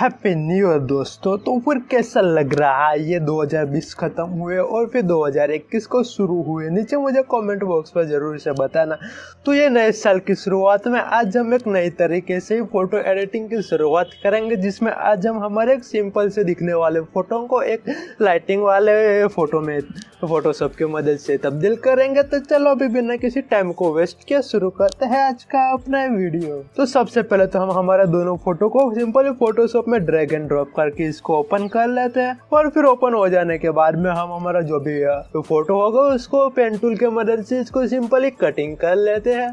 Happy new year दोस्तों। तो फिर कैसा लग रहा है ये 2020 खत्म हुए और फिर 2021 को शुरू हुए, नीचे मुझे कमेंट बॉक्स पर जरूर से बताना। तो ये नए साल की शुरुआत में आज हम एक नई तरीके से फोटो एडिटिंग की शुरुआत करेंगे, जिसमें आज हम हमारे एक सिंपल से दिखने वाले फोटो को एक लाइटिंग वाले फोटो में फोटोशॉप की मदद से तब्दील करेंगे। तो चलो अभी बिना किसी टाइम को वेस्ट किए शुरू करते हैं आज का अपना वीडियो। तो सबसे पहले तो हम हमारे दोनों फोटो को सिंपली फोटोशॉप में ड्रैग एंड ड्रॉप करके इसको ओपन कर लेते हैं और फिर ओपन हो जाने के बाद में हम हमारा जो भी फोटो होगा उसको पेन टूल के मदद से इसको सिंपली कटिंग कर लेते हैं।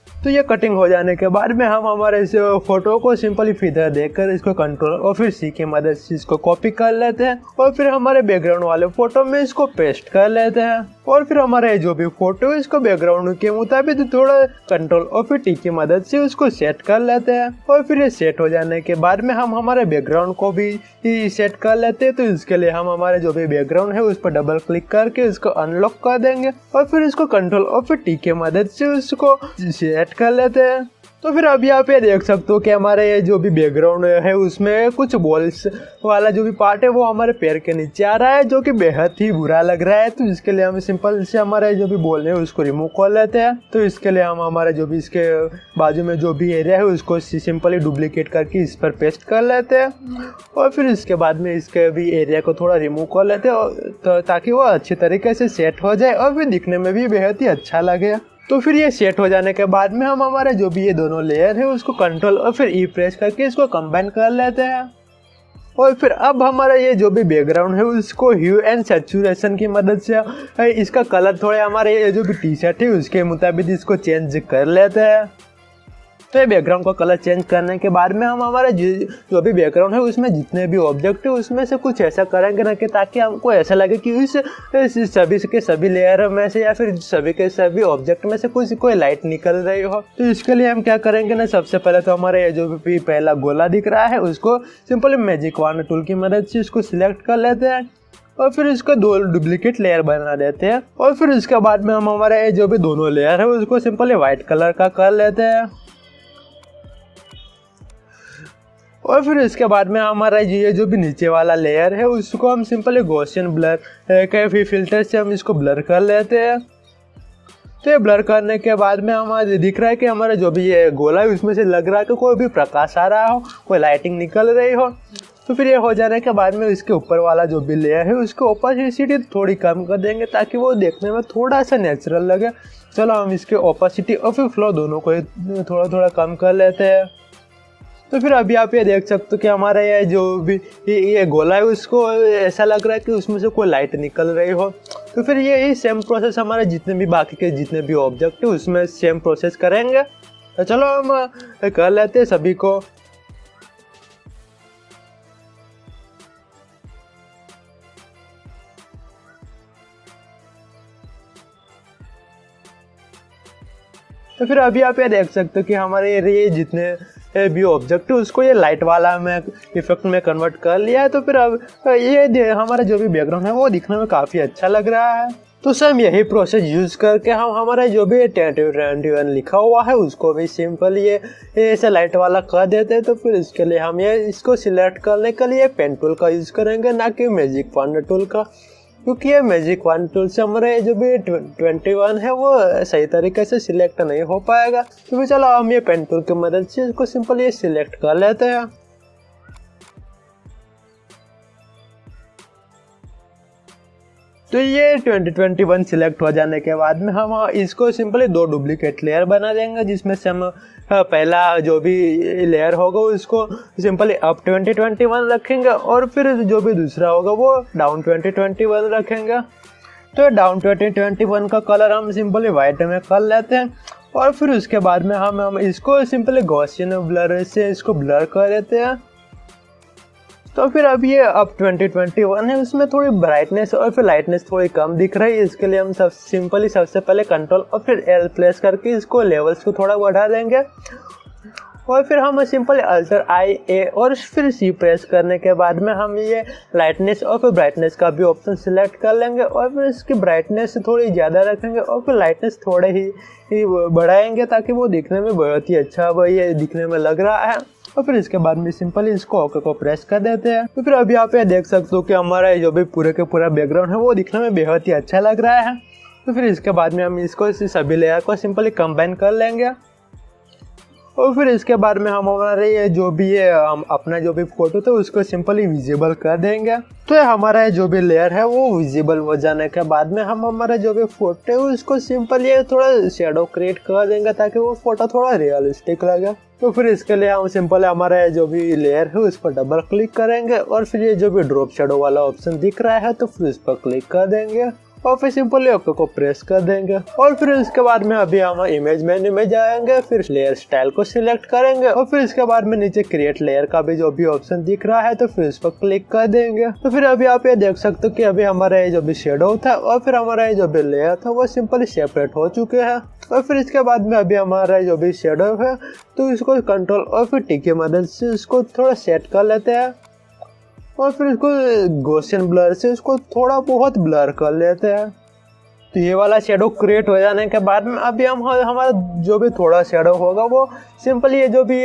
तो ये कटिंग हो जाने के बाद में हम हमारे इस फोटो को सिंपली फिदर देकर इसको कंट्रोल और फिर सी की मदद से इसको कॉपी कर लेते हैं और फिर हमारे बैकग्राउंड वाले फोटो में इसको पेस्ट कर लेते हैं और फिर हमारे जो भी फोटो है इसको बैकग्राउंड के मुताबिक थोड़ा कंट्रोल और फिर टी की मदद से उसको सेट कर लेते हैं और फिर ये सेट हो जाने के बाद में हम हमारे बैकग्राउंड को भी सेट कर लेते हैं। तो इसके लिए हम हमारे जो भी बैकग्राउंड है उस पर डबल क्लिक करके इसको अनलॉक कर देंगे और फिर इसको कंट्रोल और फिर टी की मदद से उसको सेट कर लेते हैं। तो फिर अब यहाँ पे देख सकते हो कि हमारे ये जो भी बैकग्राउंड है उसमें कुछ बॉल्स वाला जो भी पार्ट है वो हमारे पैर के नीचे आ रहा है, जो कि बेहद ही बुरा लग रहा है। तो इसके लिए हम सिंपल से हमारे जो भी बॉल है उसको रिमूव कर लेते हैं। तो इसके लिए हम हमारे जो भी इसके बाजू में जो भी एरिया है उसको सिंपली डुप्लीकेट करके इस पर पेस्ट कर लेते हैं और फिर इसके बाद में इसके भी एरिया को थोड़ा रिमूव कर लेते हैं ताकि वो अच्छी तरीके से सेट हो जाए और फिर दिखने में भी बेहद ही अच्छा लगे। तो फिर ये सेट हो जाने के बाद में हम हमारे जो भी ये दोनों लेयर है उसको कंट्रोल और फिर ई प्रेस करके इसको कंबाइन कर लेते हैं और फिर अब हमारा ये जो भी बैकग्राउंड है उसको ह्यू एंड सैचुरेशन की मदद से इसका कलर थोड़े हमारे ये जो भी टी शर्ट है उसके मुताबिक इसको चेंज कर लेते हैं। तो ये बैकग्राउंड का कलर चेंज करने के बाद में हम हमारे जो भी बैकग्राउंड है उसमें जितने भी ऑब्जेक्ट है उसमें से कुछ ऐसा करेंगे ना कि ताकि हमको ऐसा लगे कि इस सभी के सभी लेयर में से या फिर सभी के सभी ऑब्जेक्ट में से कोई लाइट निकल रही हो। तो इसके लिए हम क्या करेंगे ना, सबसे पहले तो हमारे ये जो भी पहला गोला दिख रहा है उसको सिंपली मैजिक वॉन्ड टूल की मदद से इसको सिलेक्ट कर लेते हैं और फिर इसको दो डुप्लीकेट लेयर बना देते हैं और फिर इसके बाद में हम हमारे जो भी दोनों लेयर है उसको सिंपली व्हाइट कलर का कर लेते हैं और फिर इसके बाद में हमारा ये जो भी नीचे वाला लेयर है उसको हम सिंपली गॉसियन ब्लर के फिल्टर से हम इसको ब्लर कर लेते हैं। तो ये ब्लर करने के बाद में हमारे दिख रहा है कि हमारा जो भी ये गोला है उसमें से लग रहा है कि कोई भी प्रकाश आ रहा हो, कोई लाइटिंग निकल रही हो। तो फिर ये हो जाने के बाद में इसके ऊपर वाला जो भी लेयर है उसको ओपेसिटी थोड़ी कम कर देंगे ताकि वो देखने में थोड़ा सा नेचुरल लगे। चलो हम इसके ओपेसिटी और फिर फ्लो दोनों को थोड़ा थोड़ा कम कर लेते हैं। तो फिर अभी आप ये देख सकते हो कि हमारा ये जो भी ये गोला है उसको ऐसा लग रहा है कि उसमें से कोई लाइट निकल रही हो। तो फिर ये सेम प्रोसेस हमारे जितने भी बाकी के जितने भी ऑब्जेक्ट है उसमें सेम प्रोसेस करेंगे। तो चलो हम कर लेते हैं सभी को। तो फिर अभी आप ये देख सकते हो कि हमारे ये जितने भी ऑब्जेक्ट है उसको ये लाइट वाला में इफेक्ट में कन्वर्ट कर लिया है। तो फिर अब ये हमारा जो भी बैकग्राउंड है वो दिखने में काफ़ी अच्छा लग रहा है। तो सेम यही प्रोसेस यूज़ करके हम हमारा जो भी 2021 लिखा हुआ है उसको भी सिंपल ये ऐसे लाइट वाला कर देते हैं। तो फिर इसके लिए हम ये इसको सिलेक्ट करने के लिए पेन टूल का यूज़ करेंगे, ना कि मैजिक वॉन्ड टूल का, क्योंकि ये मैजिक वॉन्ड टूल से हमारे जो भी 21 है वो सही तरीके से सिलेक्ट नहीं हो पाएगा। तो फिर चलो हम ये पेन टूल की मदद से इसको सिंपल ये सिलेक्ट कर लेते हैं। तो ये 2021 सिलेक्ट हो जाने के बाद में हम इसको सिंपली दो डुप्लीकेट लेयर बना देंगे, जिसमें से हम पहला जो भी लेयर होगा उसको सिंपली अप 2021 रखेंगे और फिर जो भी दूसरा होगा वो डाउन 2021 रखेंगे। तो डाउन 2021 का कलर हम सिंपली वाइट में कर लेते हैं और फिर उसके बाद में हम इसको सिंपली गॉसियन ब्लर से इसको ब्लर कर देते हैं। तो फिर अब ये अब 2021 है उसमें थोड़ी ब्राइटनेस और फिर लाइटनेस थोड़ी कम दिख रही है। इसके लिए हम सबसे पहले कंट्रोल और फिर एल प्रेस करके इसको लेवल्स को थोड़ा बढ़ा देंगे और फिर हम सिंपल अल्टर आई ए और फिर सी प्रेस करने के बाद में हम ये लाइटनेस और फिर ब्राइटनेस का भी ऑप्शन सिलेक्ट कर लेंगे और फिर इसकी ब्राइटनेस थोड़ी ज़्यादा रखेंगे और फिर लाइटनेस थोड़े ही बढ़ाएंगे ताकि वो दिखने में बहुत ही अच्छा ये दिखने में लग रहा है। और फिर इसके बाद में सिंपली इसको ओके को प्रेस कर देते हैं। तो फिर अभी आप ये देख सकते हो कि हमारा जो भी पूरे के पूरा बैकग्राउंड है वो दिखने में बेहद ही अच्छा लग रहा है। तो फिर इसके बाद में हम इसको सभी लेयर को सिंपली कंबाइन कर लेंगे और फिर इसके बाद में हम हमारे ये जो भी है हम अपना जो भी फोटो था उसको सिंपली विजिबल कर देंगे। तो हमारा जो भी लेयर है वो विजिबल हो जाने के बाद में हम हमारा जो भी फोटो है उसको सिंपली थोड़ा शेडो क्रिएट कर देंगे ताकि वो फोटो थोड़ा रियलिस्टिक लगे। तो फिर इसके लिए हम सिंपल हमारा जो भी लेयर है उस पर डबल क्लिक करेंगे और फिर ये जो भी ड्रॉप शेडो वाला ऑप्शन दिख रहा है तो फिर इस पर क्लिक कर देंगे और फिर सिंपली ओके को प्रेस कर देंगे। और फिर इसके बाद में अभी हम इमेज मेन्यू में जाएंगे, फिर लेयर स्टाइल को सिलेक्ट करेंगे और फिर इसके बाद में नीचे क्रिएट लेयर का भी जो भी ऑप्शन दिख रहा है तो फिर इस पर क्लिक कर देंगे। तो फिर अभी आप ये देख सकते हो कि अभी हमारा ये जो भी शेडो था और फिर हमारा ये जो भी लेयर था वो सिंपली सेपरेट हो चुके हैं। और फिर इसके बाद में अभी हमारा जो भी शेडो है तो इसको कंट्रोल और फिर टी की मदद से इसको थोड़ा सेट कर लेते हैं और फिर इसको गॉसियन ब्लर से इसको थोड़ा बहुत ब्लर कर लेते हैं। तो ये वाला शेडो क्रिएट हो जाने के बाद में अभी हम हमारा जो भी थोड़ा शेडो होगा वो सिंपली ये जो भी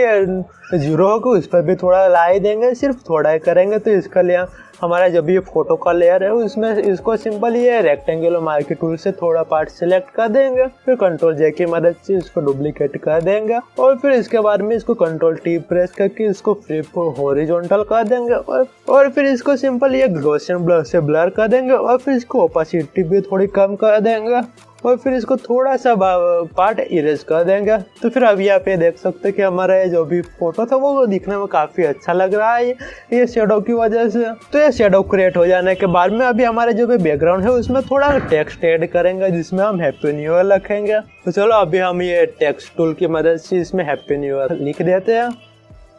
जीरो होगा उस पर भी थोड़ा लाई देंगे, सिर्फ थोड़ा ही करेंगे। तो इसके लिए हमारा जब ये फोटो का लेयर है उसमें इसको सिंपल ये रेक्टेंगुलर मार्की टूल से थोड़ा पार्ट सिलेक्ट कर देंगे, फिर कंट्रोल जे की मदद से इसको डुप्लीकेट कर देंगे और फिर इसके बाद में इसको कंट्रोल टी प्रेस करके इसको फ्लिप हॉरिजॉन्टल कर देंगे और फिर इसको सिंपल ये गॉसियन ब्लर से ब्लर कर देंगे और फिर इसको ओपेसिटी भी थोड़ी कम कर देंगे और फिर इसको थोड़ा सा पार्ट इरेज कर देंगे। तो फिर अभी आप ये देख सकते हैं कि हमारा ये जो भी फोटो था वो दिखने में काफ़ी अच्छा लग रहा है ये शेडो की वजह से। तो ये शेडो क्रिएट हो जाने के बाद में अभी हमारे जो भी बैकग्राउंड है उसमें थोड़ा टेक्स्ट ऐड करेंगे जिसमें हम हैप्पी न्यू ईयर लिखेंगे। तो चलो अभी हम ये टेक्स्ट टूल की मदद से इसमें हैप्पी न्यू ईयर लिख देते हैं।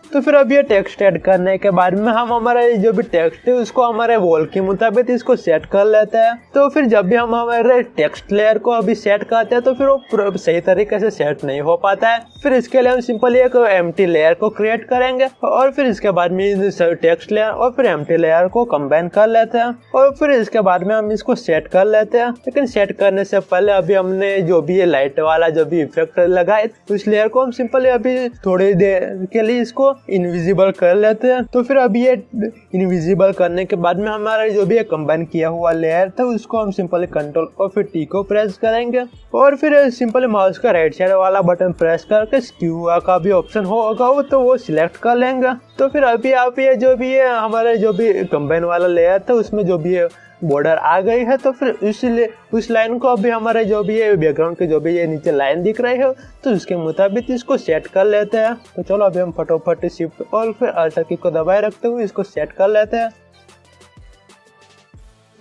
तो फिर अब ये टेक्स्ट ऐड करने के बाद में हम हमारा जो भी टेक्स्ट है उसको हमारे वॉल के मुताबिक इसको सेट कर लेते हैं। तो फिर जब भी हम हमारे टेक्स्ट लेयर को अभी सेट करते हैं तो फिर वो सही तरीके से सेट नहीं हो पाता है। फिर इसके लिए हम सिंपली एक एम्प्टी लेयर को क्रिएट करेंगे और फिर इसके बाद में टेक्स्ट लेयर और फिर एम्प्टी लेयर को कंबाइन कर लेते हैं और फिर इसके बाद में हम इसको सेट कर लेते हैं। लेकिन सेट करने से पहले अभी हमने जो भी ये लाइट वाला जो भी इफेक्ट लगाए उस लेयर को हम सिंपली अभी थोड़ी देर के लिए इसको इनविजिबल कर लेते हैं। तो फिर अभी ये इनविजिबल करने के बाद में हमारा जो भी कंबाइन किया हुआ लेयर था उसको हम सिंपली कंट्रोल और फिर टी को प्रेस करेंगे और फिर सिंपली माउस का राइट साइड वाला बटन प्रेस करके स्क्यू का भी ऑप्शन होगा वो सिलेक्ट कर लेंगे। तो फिर अभी आप ये जो भी है हमारे जो भी कंबाइन वाला लेयर था उसमें जो भी बॉर्डर आ गई है तो फिर इसलिए उस लाइन को अभी हमारे जो भी है बैकग्राउंड के जो भी ये नीचे लाइन दिख रही है तो उसके मुताबिक इसको सेट कर लेते हैं। तो चलो अभी हम फटाफट शिफ्ट और फिर अल्टर की को दबाए रखते हुए इसको सेट कर लेते हैं।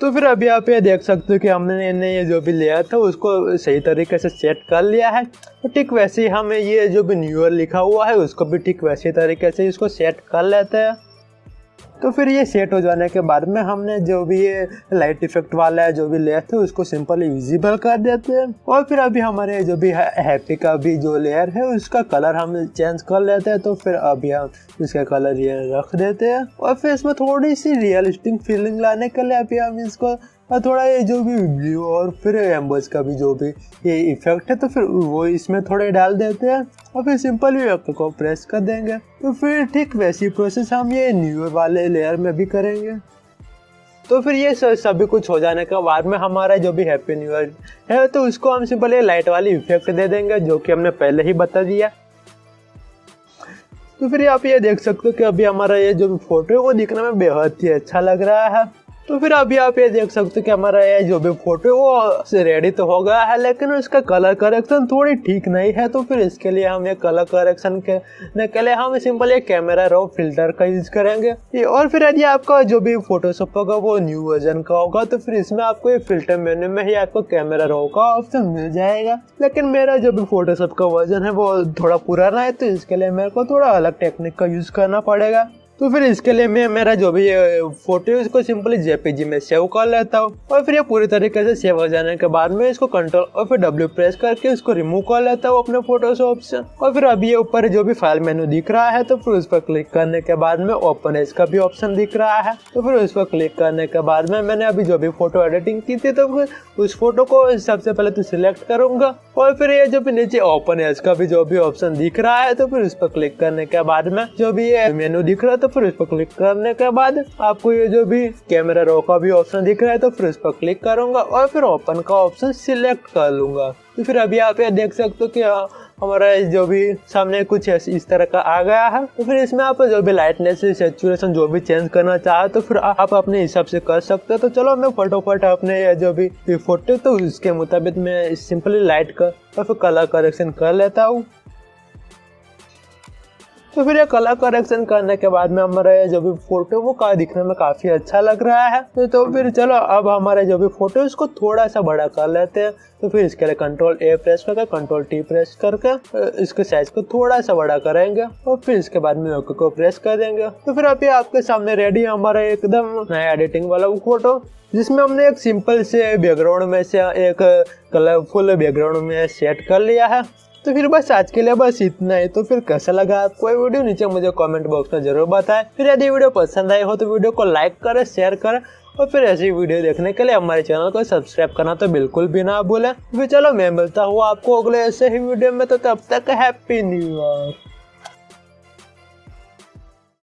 तो फिर अभी आप ये देख सकते हो कि हमने ये जो भी लेयर था उसको सही तरीके से सेट कर लिया है। तो ठीक वैसे ही हमें ये जो भी न्यू ईयर लिखा हुआ है उसको भी ठीक वैसे तरीके से इसको सेट कर लेते हैं। तो फिर ये सेट हो जाने के बाद में हमने जो भी ये लाइट इफेक्ट वाला है जो भी लेयर था उसको सिंपली विजिबल कर देते हैं और फिर अभी हमारे जो भी हैप्पी का भी जो लेयर है उसका कलर हम चेंज कर लेते हैं। तो फिर अभी हम इसका कलर ये रख देते हैं और फिर इसमें थोड़ी सी रियलिस्टिक फीलिंग लाने के लिए अभी हम इसको थोड़ा ये जो भी ब्लू और फिर एम्बर्स का भी जो भी ये इफेक्ट है तो फिर वो इसमें थोड़े डाल देते हैं और फिर सिंपली ओके को प्रेस कर देंगे। तो फिर ठीक वैसी प्रोसेस हम ये न्यू वाले लेयर में भी करेंगे। तो फिर ये सभी कुछ हो जाने के बाद में हमारा जो भी हैप्पी न्यू ईयर है तो उसको हम सिंपली लाइट वाली इफेक्ट दे देंगे जो कि हमने पहले ही बता दिया। तो फिर आप ये देख सकते हो कि अभी हमारा ये जो भी फोटो है वो दिखने में बेहद ही अच्छा लग रहा है। तो फिर अभी आप ये देख सकते हो कि हमारा ये जो भी फोटो है वो रेडी तो हो गया है लेकिन उसका कलर करेक्शन थोड़ी ठीक नहीं है। तो फिर इसके लिए हम ये कलर करेक्शन के लिए हम सिंपल एक कैमरा रो फिल्टर का यूज करेंगे। और फिर यदि आपका जो भी फोटोशॉप होगा वो न्यू वर्जन का होगा तो फिर इसमें आपको ये फिल्टर मेन्यू में ही आपको कैमरा रो का ऑप्शन मिल जाएगा। लेकिन मेरा जो भी फोटोशॉप का वर्जन है वो थोड़ा पुराना है तो इसके लिए मेरे को थोड़ा अलग टेक्निक का यूज करना पड़ेगा। तो फिर इसके लिए मैं मेरा जो भी फोटो है उसको सिंपली जेपीजी में सेव कर लेता हूँ। और फिर ये पूरी तरीके से सेव हो जाने के बाद में इसको कंट्रोल और फिर W प्रेस करके उसको रिमूव कर लेता हूँ अपने फोटोशॉप से। और फिर अभी ये ऊपर जो भी फाइल मेनू दिख रहा है तो फिर उस पर क्लिक करने के बाद में ओपन एज का भी ऑप्शन दिख रहा है, तो फिर उस पर क्लिक करने के बाद में मैंने अभी जो भी फोटो एडिटिंग की थी तो फिर उस फोटो को सबसे पहले तो सिलेक्ट करूंगा। और फिर ये जो भी नीचे ओपन एज का भी जो भी ऑप्शन दिख रहा है तो फिर उस पर क्लिक करने के बाद में जो भी ये मेनू दिख रहा है तो फिर उस पर क्लिक करने के बाद आपको ये जो भी कैमरा रो का भी ऑप्शन दिख रहा है तो फिर उस पर क्लिक करूंगा और फिर ओपन का ऑप्शन सिलेक्ट कर लूंगा। तो फिर अभी आप ये देख सकते हो कि हमारा जो भी सामने कुछ इस तरह का आ गया है। तो फिर इसमें आप जो भी लाइटनेस सैचुरेशन जो भी चेंज करना चाहे तो फिर आप अपने हिसाब से कर सकते हो। तो चलो मैं फटाफट अपने जो भी फोटो तो उसके मुताबिक मैं सिंपली लाइट का और फिर कलर करेक्शन कर लेता हूँ। तो फिर ये कलर करेक्शन करने के बाद में हमारा जो भी फोटो वो दिखने में काफी अच्छा लग रहा है। तो फिर चलो अब हमारे जो भी फोटो इसको थोड़ा सा बड़ा कर लेते हैं। तो फिर इसके लिए कंट्रोल A प्रेस करके कंट्रोल T प्रेस करके इसके साइज को थोड़ा सा बड़ा करेंगे और फिर इसके बाद में ओके को प्रेस कर देंगे। तो फिर अभी आपके सामने रेडी है हमारा एकदम नया एडिटिंग वाला फोटो, जिसमें हमने एक सिंपल से बैकग्राउंड में से एक कलरफुल बैकग्राउंड में सेट कर लिया है। तो फिर बस आज के लिए बस इतना ही। तो फिर कैसा लगा आपको ये वीडियो नीचे मुझे कमेंट बॉक्स में जरूर बताएं। फिर यदि वीडियो पसंद आई हो तो वीडियो को लाइक करें, शेयर करें और फिर ऐसी वीडियो देखने के लिए हमारे चैनल को सब्सक्राइब करना तो बिल्कुल भी ना भूलें। फिर चलो मैं मिलता हूँ आपको अगले ऐसे ही वीडियो में, तो तब तक हैप्पी न्यू ईयर।